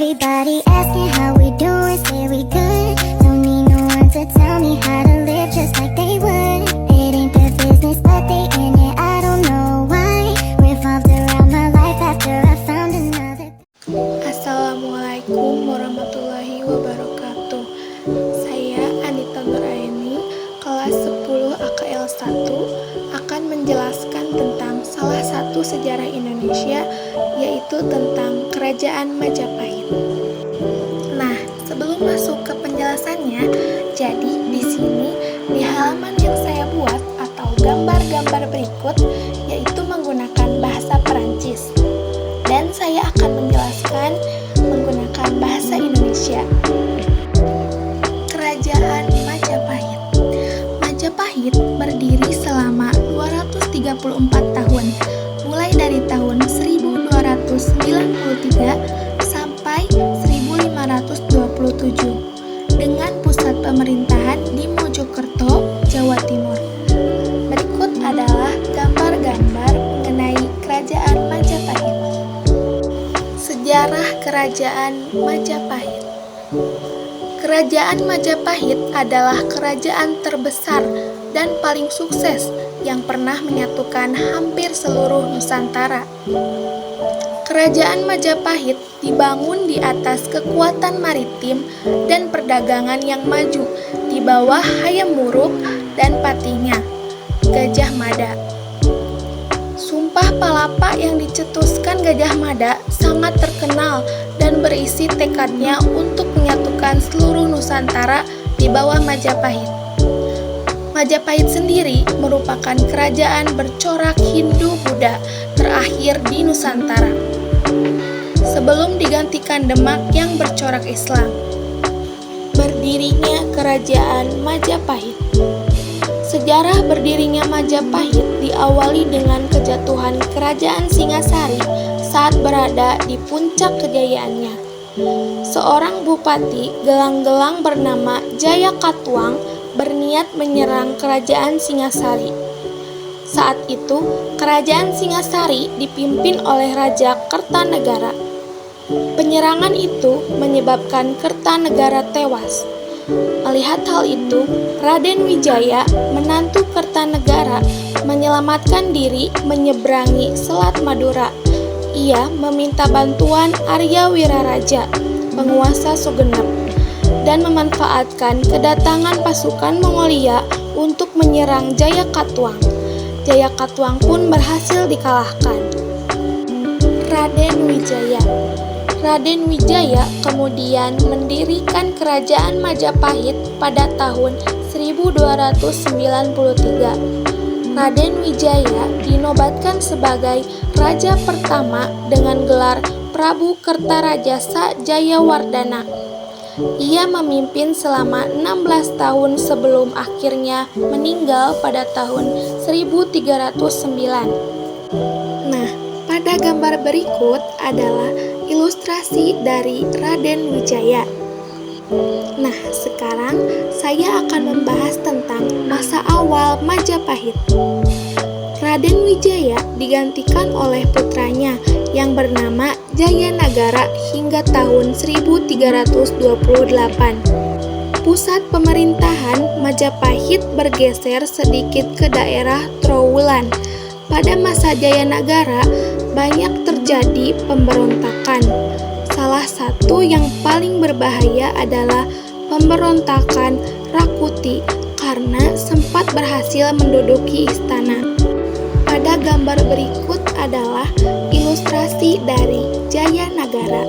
Everybody asking how we doing, say we good. Don't need no one to tell me how to live just like they would. It ain't their business, but they in it, I don't know why. Revolved around my life after I found another. Assalamualaikum warahmatullahi wabarakatuh. Saya Anita Nuraini, kelas 10 AKL 1, akan menjelaskan tentang salah satu sejarah Indonesia, yaitu tentang Kerajaan Majapahit. Nah, sebelum masuk ke penjelasannya, jadi di sini di halaman yang saya buat atau gambar-gambar berikut yaitu menggunakan bahasa Perancis. Dan saya akan menjelaskan menggunakan bahasa Indonesia. Kerajaan Majapahit. Majapahit berdiri selama 234 tahun, mulai dari tahun 1293 sampai 1527, dengan pusat pemerintahan di Mojokerto, Jawa Timur. Berikut adalah gambar-gambar mengenai Kerajaan Majapahit. Sejarah Kerajaan Majapahit. Kerajaan Majapahit adalah kerajaan terbesar dan paling sukses yang pernah menyatukan hampir seluruh Nusantara. Kerajaan Majapahit dibangun di atas kekuatan maritim dan perdagangan yang maju di bawah Hayam Wuruk dan patihnya, Gajah Mada. Sumpah Palapa yang dicetuskan Gajah Mada sangat terkenal dan berisi tekadnya untuk menyatukan seluruh Nusantara di bawah Majapahit. Majapahit sendiri merupakan kerajaan bercorak Hindu-Buddha terakhir di Nusantara, sebelum digantikan Demak yang bercorak Islam. Berdirinya Kerajaan Majapahit. Sejarah berdirinya Majapahit diawali dengan kejatuhan Kerajaan Singasari saat berada di puncak kejayaannya. Seorang bupati gelang-gelang bernama Jaya Katuang berniat menyerang Kerajaan Singasari. Saat itu, Kerajaan Singasari dipimpin oleh Raja Kertanegara. Penyerangan itu menyebabkan Kertanegara tewas. Melihat hal itu, Raden Wijaya, menantu Kertanegara, menyelamatkan diri menyeberangi Selat Madura. Ia meminta bantuan Arya Wiraraja, penguasa Sugenep, dan memanfaatkan kedatangan pasukan Mongolia untuk menyerang Jaya Katuang. Jaya Katuang pun berhasil dikalahkan. Raden Wijaya. Raden Wijaya kemudian mendirikan Kerajaan Majapahit pada tahun 1293. Raden Wijaya dinobatkan sebagai raja pertama dengan gelar Prabu Kertarajasa Jayawardana. Ia memimpin selama 16 tahun sebelum akhirnya meninggal pada tahun 1309. Nah, pada gambar berikut adalah ilustrasi dari Raden Wijaya. Nah, sekarang saya akan membahas tentang masa awal Majapahit. Raden Wijaya digantikan oleh putranya yang bernama Jayanagara hingga tahun 1328. Pusat pemerintahan Majapahit bergeser sedikit ke daerah Trowulan. Pada masa Jayanagara, banyak terjadi pemberontakan. Salah satu yang paling berbahaya adalah pemberontakan Rakuti karena sempat berhasil menduduki istana. Pada gambar berikut adalah ilustrasi dari Jayanagara.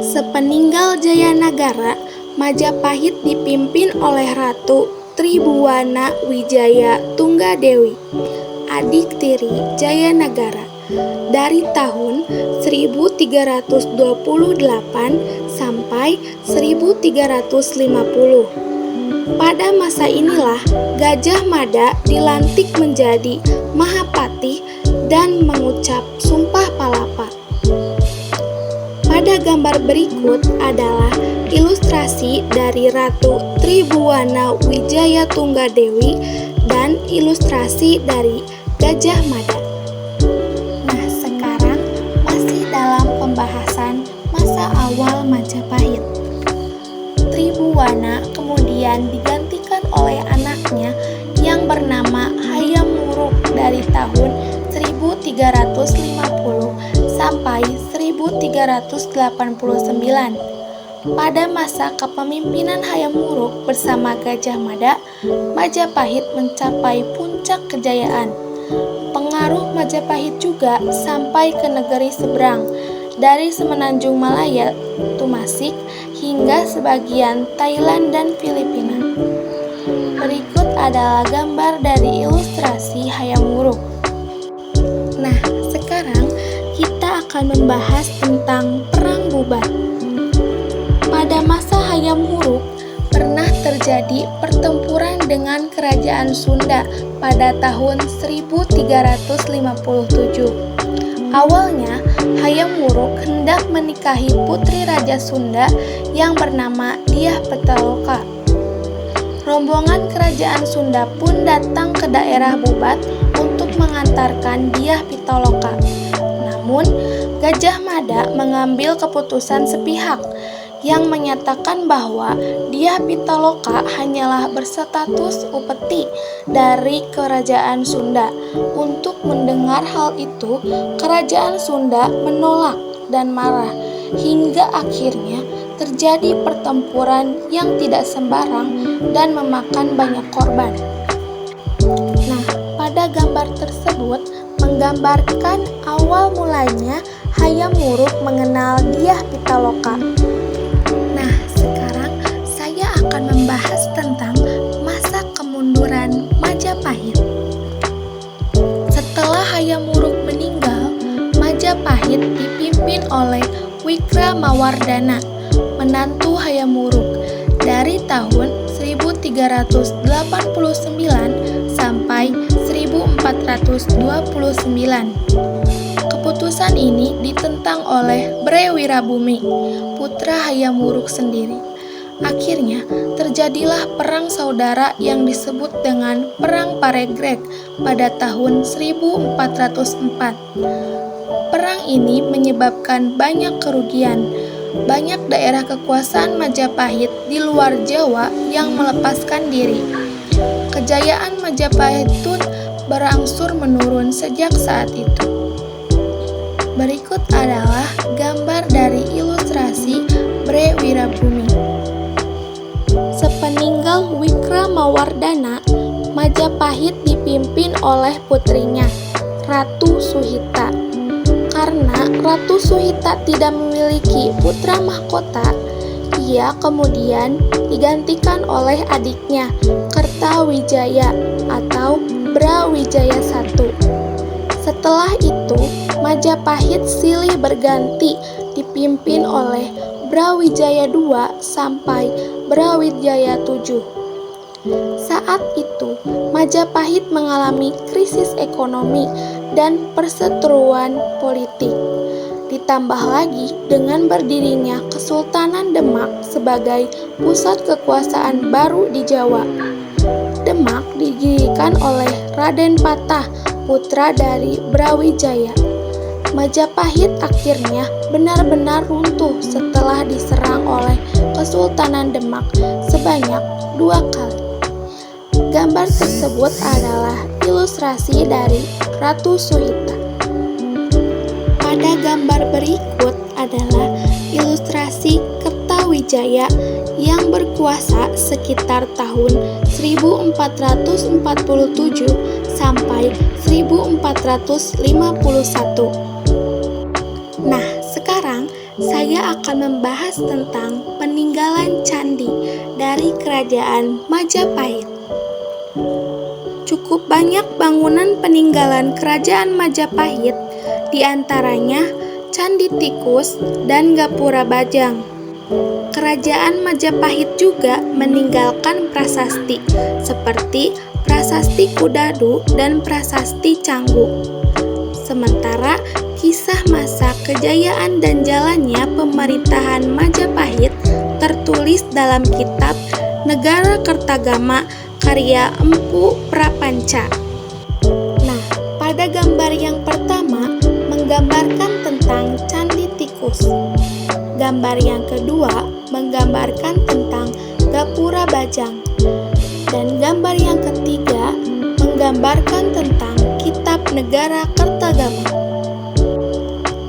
Sepeninggal Jayanagara, Majapahit dipimpin oleh Ratu Tribhuwana Wijaya Tunggadewi, adik tiri Jayanagara, dari tahun 1328 sampai 1350. Pada masa inilah Gajah Mada dilantik menjadi Mahapatih dan mengucap Sumpah Palapa. Pada gambar berikut adalah ilustrasi dari Ratu Tribhuwana Wijaya Tunggadewi dan ilustrasi dari Gajah Mada. Nah, sekarang masih dalam pembahasan masa awal Majapahit. Tribhuwana kemudian digantikan oleh anaknya yang bernama Hayam Wuruk dari tahun 1350 sampai 1389. Pada masa kepemimpinan Hayam Wuruk bersama Gajah Mada, Majapahit mencapai puncak kejayaan. Pengaruh Majapahit juga sampai ke negeri seberang, dari semenanjung Malaya, Tumasik, hingga sebagian Thailand dan Filipina. Berikut adalah gambar dari ilustrasi Hayam Wuruk. Nah, sekarang kita akan membahas tentang Perang Bubat. Pada masa Hayam Wuruk, pernah terjadi pertempuran dengan Kerajaan Sunda pada tahun 1357. Awalnya, Hayam Wuruk hendak menikahi putri Raja Sunda yang bernama Dyah Pitaloka. Rombongan Kerajaan Sunda pun datang ke daerah Bubat untuk mengantarkan Dyah Pitaloka. Namun, Gajah Mada mengambil keputusan sepihak yang menyatakan bahwa Dyah Pitaloka hanyalah berstatus upeti dari Kerajaan Sunda. Untuk mendengar hal itu, Kerajaan Sunda menolak dan marah, hingga akhirnya terjadi pertempuran yang tidak sembarang dan memakan banyak korban. Nah, pada gambar tersebut menggambarkan awal mulanya Hayam Wuruk mengenal Dyah Pitaloka. Nah, sekarang saya akan membahas tentang masa kemunduran Majapahit. Setelah Hayam Wuruk meninggal, Majapahit dipimpin oleh Wikramawardhana, menantu Hayam Wuruk, dari tahun 1389 sampai 1429. Keputusan ini ditentang oleh Bre Wirabumi, putra Hayam Wuruk sendiri. Akhirnya terjadilah perang saudara yang disebut dengan Perang Paregreg pada tahun 1404. Perang ini menyebabkan banyak kerugian. Banyak daerah kekuasaan Majapahit di luar Jawa yang melepaskan diri. Kejayaan Majapahit pun berangsur menurun sejak saat itu. Berikut adalah gambar dari ilustrasi Bre Wirabumi. Sepeninggal Wikramawardhana, Majapahit dipimpin oleh putrinya, Ratu Suhita. Karena Ratu Suhita tidak memiliki putra mahkota, ia kemudian digantikan oleh adiknya, Kertawijaya atau Brawijaya I. Setelah itu, Majapahit silih berganti dipimpin oleh Brawijaya II sampai Brawijaya VII. Saat itu, Majapahit mengalami krisis ekonomi dan perseteruan politik. Ditambah lagi dengan berdirinya Kesultanan Demak sebagai pusat kekuasaan baru di Jawa. Demak didirikan oleh Raden Patah, putra dari Brawijaya. Majapahit akhirnya benar-benar runtuh setelah diserang oleh Kesultanan Demak sebanyak 2 kali. Gambar tersebut adalah ilustrasi dari Ratu Suhita. Pada gambar berikut adalah ilustrasi Kertawijaya yang berkuasa sekitar tahun 1447 sampai 1451. Nah, sekarang saya akan membahas tentang peninggalan candi dari Kerajaan Majapahit. Cukup banyak bangunan peninggalan Kerajaan Majapahit, di antaranya Candi Tikus dan Gapura Bajang. Kerajaan Majapahit juga meninggalkan prasasti seperti Prasasti Kudadu dan Prasasti Canggu. Sementara kisah masa kejayaan dan jalannya pemerintahan Majapahit tertulis dalam kitab Negara Kertagama karya Empu Prapanca. Nah, pada gambar yang pertama menggambarkan tentang Candi Tikus. gambar yang kedua menggambarkan tentang Gapura Bajang. Dan gambar yang ketiga menggambarkan tentang Kitab Negara Kertagama.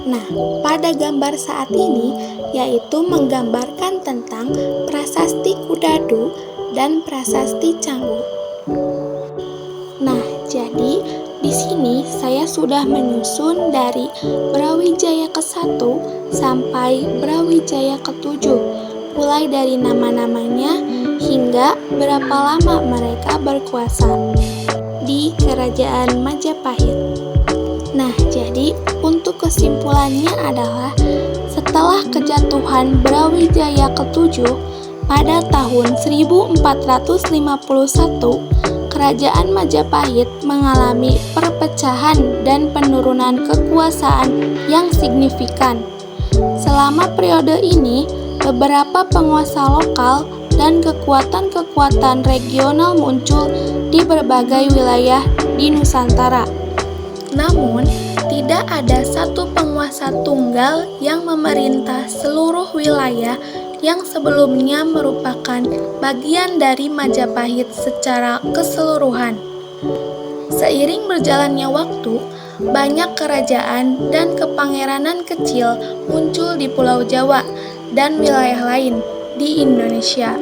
Nah, pada gambar saat ini yaitu menggambarkan tentang Prasasti Kudadu dan Prasasti Canggu. Nah, jadi di sini saya sudah menyusun dari Brawijaya ke-1 sampai Brawijaya ke-7, mulai dari nama-namanya hingga berapa lama mereka berkuasa di Kerajaan Majapahit. Nah, jadi untuk kesimpulannya adalah setelah kejatuhan Brawijaya ke-7 pada tahun 1451, Kerajaan Majapahit mengalami perpecahan dan penurunan kekuasaan yang signifikan. Selama periode ini, beberapa penguasa lokal dan kekuatan-kekuatan regional muncul di berbagai wilayah di Nusantara. Namun, tidak ada satu penguasa tunggal yang memerintah seluruh wilayah yang sebelumnya merupakan bagian dari Majapahit secara keseluruhan. Seiring berjalannya waktu, banyak kerajaan dan kepangeranan kecil muncul di Pulau Jawa dan wilayah lain di Indonesia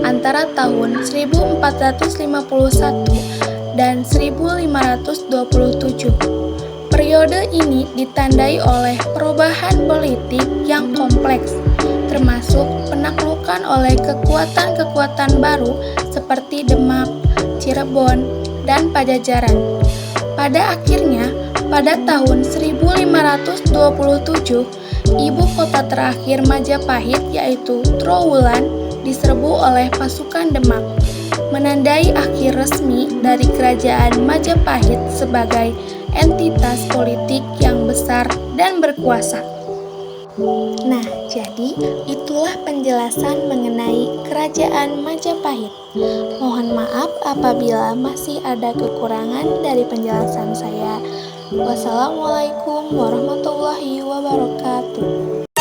antara tahun 1451 dan 1527. Periode ini ditandai oleh perubahan politik yang kompleks, termasuk penaklukan oleh kekuatan-kekuatan baru seperti Demak, Cirebon, dan Pajajaran. Pada akhirnya, pada tahun 1527, ibu kota terakhir Majapahit yaitu Trowulan diserbu oleh pasukan Demak, menandai akhir resmi dari Kerajaan Majapahit sebagai entitas politik yang besar dan berkuasa. Nah, jadi itulah penjelasan mengenai Kerajaan Majapahit. Mohon maaf apabila masih ada kekurangan dari penjelasan saya. Wassalamualaikum warahmatullahi wabarakatuh.